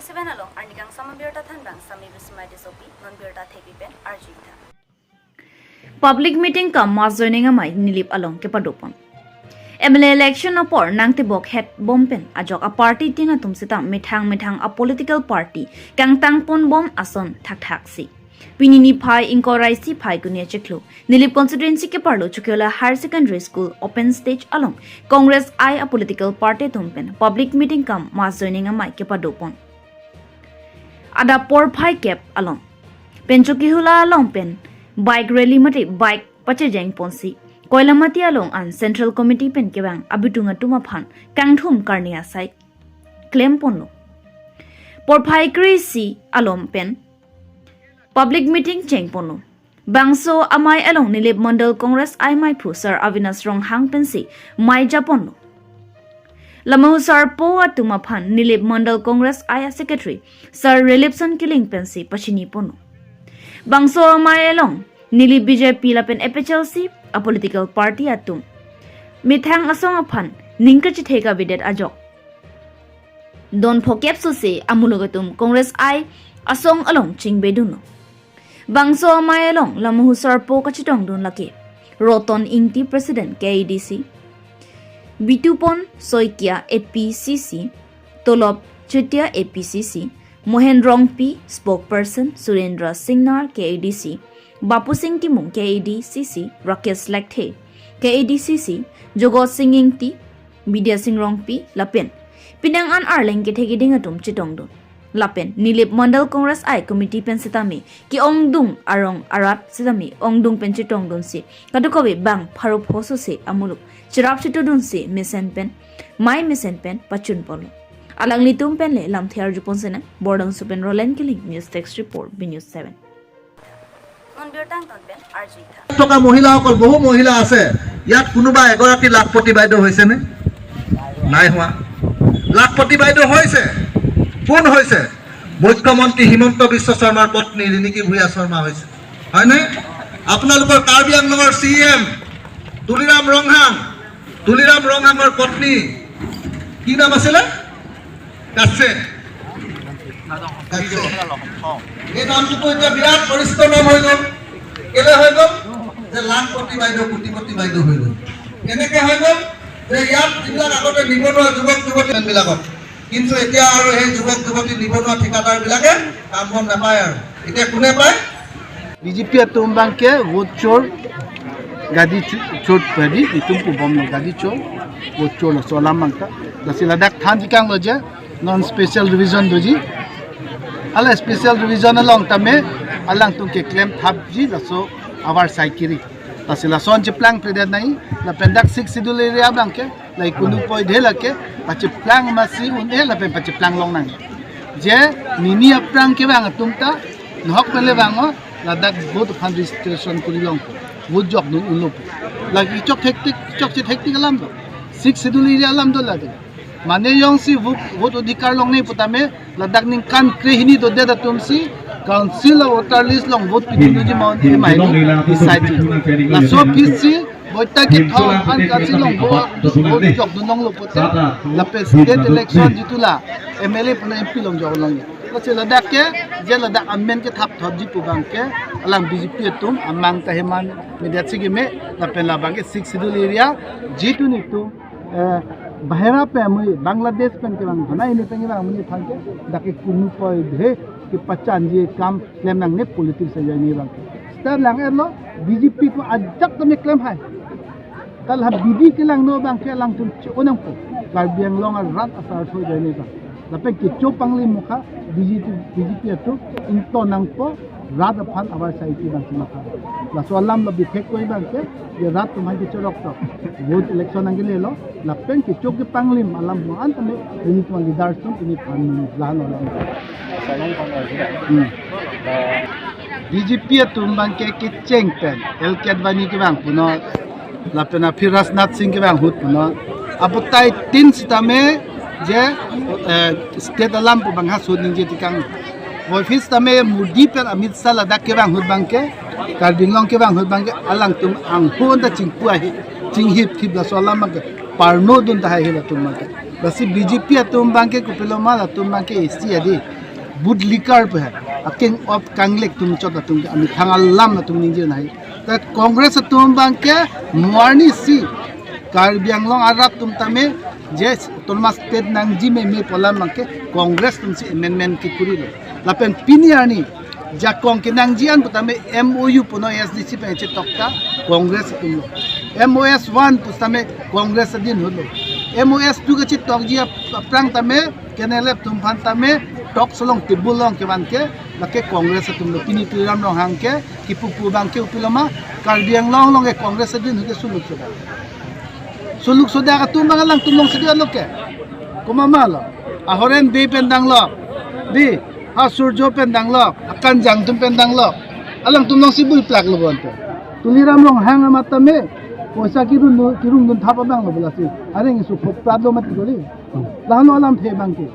27 along arnikang samabirta thanbang sami bismai disopi non birta thepipen arjita. Public meeting kam mas joining amai Nilip along ke padopon. MLA election apor nangte bok het bompen ajok a party tinga tumsita mithang a political party kang tangpon bom ason thak si. Pinini phai inkorai si phai kunia cheklo Nilip constituency ke parlo Chokihola higher secondary school open stage along Congress I a political party tumpen public meeting kam mas joining amai ke padopon. Ada por phai cap along pen Chokihola along pen bike rally mati bike pache jeng ponsi koilamati along an central committee pen kebang abitunga tuma phan kangthum karnia sai claim ponlo por phai krisi along pen public meeting cheng ponlo bangso amai along Nilip Mandal Congress I mai phu sir Avinas rong hang pensi mai japonlo Lamau sir po atuma phan Nilip Mandal Congress I secretary sir Relipson killing pensi pachini ponlo bangso amai along Nilip BJP lapen FHLC a political party atum mithang asong aphan ningka chitheka bidet ajok don phokep su se amulogatum Congress I asong along chingbeduno bangso amai along lamu sarpo kachitong dun lake roton ingti president KDC bitupon soikia APCC tolop chutia APCC Mohendrong P spokesperson Surendra Singnar KDC Bapu Singh Timung KADCC Rakesh Lekthe KADCC Jogot Singh Ingti Vidya Singh Rongpi Lapen Pinang an Arleng ke thegi ding atum chitong do Lapen Nilip Mandal Congress I committee pen sitami ki ongdung arong arat sitami ongdung pen chitong don si kadukobe bang pharup hoso se amuluk chirap chitu dun si misen pen mai misen pen pachun polo alang litum pen le lam thiar jupon sena bordang supen rolen killing news text report B News 7 টকা মহিলাসকল বহু মহিলা আছে ইয়াত কোনোবা এগৰাকী লাখপতি বাইদেউ হৈছে নে নাই হোৱা লাখপতি বাইদেউ হৈছে কোন হৈছে মুখ্যমন্ত্ৰী হিমন্ত বিশ্ব শৰ্মাৰ পত্নী ৰিণিকী ভূঞা শৰ্মা হৈছে হয়নে আপোনালোকৰ কাৰ্বি আংলঙৰ CM তুলিৰাম ৰংহাঙৰ পত্নী কি নাম আছিলে কাছে এই নামটো এতিয়া বিৰাট পৰিচিত নাম হৈ গ'ল কেলে হৈ গ'ল যে লাখপতি বাইদেউ কোটিপতি বাইদেউ হৈ গ'ল কেনেকে হৈ গ'ল যে ইয়াত যিবিলাক আগতে নিবনুৱা যুৱক যুৱতীবিলাকক কিন্তু এতিয়া আৰু সেই যুৱক যুৱতী নিবনুৱা ঠিকাদাৰবিলাকে কাম বন নাপায় আৰু এতিয়া কোনে পায় BJP tumbangke voucher gadi chot padi itumpu bomno gadi chot voucher lo solamangka dasila dak thanjikang loje non special revision doji ala special revision along tame alang tungke claim thabji daso awar saikiri tasila son chiplang prede nai la pendak 6 schedule area bangke lai kunu poi dhelake pache plang masi unhe la pe pache plang long nang je nini aprang ke bang tumta nhok pele bango la dak both fund registration kuri long wood jok nun unup lagi chok hektik alam do 6 schedule area alam do lagi mane yong si vote adhikar long nei putame ladak ning kan krehini do de da tumsi council voter list long vote pinu ji mon e mai decide la so pisi boita ki tho an council long vote jok du nong lo puta la pe state election jitula MLA puna MP long jok long la se ladak ke je ladak ammen ke thap thop ji pubang ke alang BJP tum amang ta heman media sigi me la pe la bang ke 6 schedule area jitu ni tu bahera pe mui Bangladesh pen ke bang bana ini pengi bang muni thanke dake kunu poi dhe ki pachan je kam claim nang ne politics se jani bang star lang erlo BJP ko ajak to me claim hai kal ha BD ke lang no bang ke lang tu onang po kar biang long rat asar tho jani bang lape ki chopangli mukha BJP to into nang po rat phan awar sai ki bang ma la so alam lo bi thek koi bang ke ye rat to mai ki chorok to vote election ang gele lo la pen ki chok ki panglim alam mo an tame ini to leader tum ini phan lan lo BJP tum bang ke ki cheng pen el kedwani ki bang puno la pena Firas Nath Singh ki bang hut puno abutai tin stame je state alam pu bang ha suding je tikang office tame mudi per Amit Shah ladak ke bang hut bang ke karbin long ke bang hut bang ke alang tum ang hon da chingpu hi ching hip thip la solam ma ke parno dun da hi la tum ma ke basi BJP atum bangke kupiloma atum bangke isi adi bud likar pe aking of kanglek tum chot atum ami thangal lam atum ninjir nahi ta Congress atum bangke muarni si Karbiang long arat tum tame je tolma state nangji me polam bangke Congress tum si amendment ki kuri lo lapen piniani jakong kinangjian putame MOU puno SDC pe che tokta Congress tum lo MOS 1 pustame Congress din hulo MOS 2 ka chit tok jia prang tame kenelep tum phan tame tok solong tibulong ke banke lake Congress tum lo pini piram long hangke kipupu bangke upilama Karbiang long ke Congress din huke suluk soda ka tum bangalang tumlong sedia loke kumama lo ahoren be pendang lo di ha surjo pendang lo akan jang tum pendang lo alang tumlong sibul plak lo bonte tuliram long hang amatame poisa kirung dun thapa bang lo bolasi areng isu khoprat lo mati goli lano alam phe bangke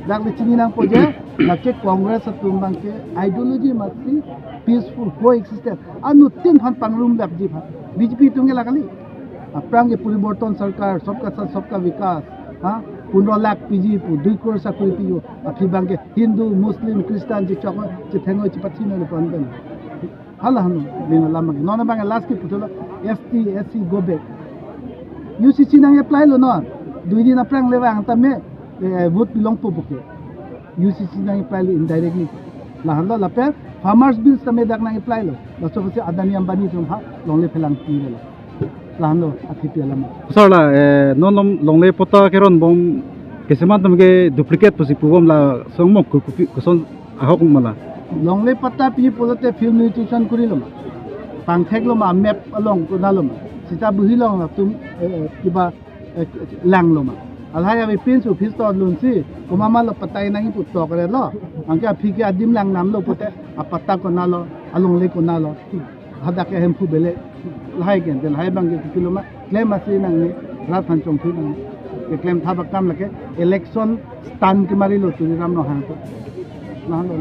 dak le chini nang poje lake Congress atum bangke ideology mati peaceful coexistence anu tin phan pangrum bak ji pha BJP tunge lakali aprang ke puriborton sarkar sabka sath sabka vikas ha 15 lakh PG pu 2 crore sakuri piyo api bangke Hindu Muslim Christian ji chok ji thengoi ji pathi no panben hala hanu dina lamang nona bang last ki putola ST SC go back UCC nang apply lo no dui din aprang lewang tame vote belong po buke UCC nang apply lo indirectly lahanda lape farmers bills tame dak nang apply lo laso se Adani Ambani tum ha longle phelang ti lo lahanda athi lama sarla nonom longle pota keron bom kesemat namge duplicate posi pubom la songmo kuson ahok mala longle pata pi polote film nutrition kurilo pangthek lo ma map along ko nalom sita buhilong la tum kiba lang lo ma alhaya be pin su phis to lun si kumama lo patai nangi put to kare lo angka phike adim lang nam lo pote apata ko nalo along le ko nalo hada ke hem fu bele lahai gen del hai bang ke kiloma claim asi nang ni rat phan chong thu nang ke claim tha bakam lake election stand ki mari lo tu ram no han to na lo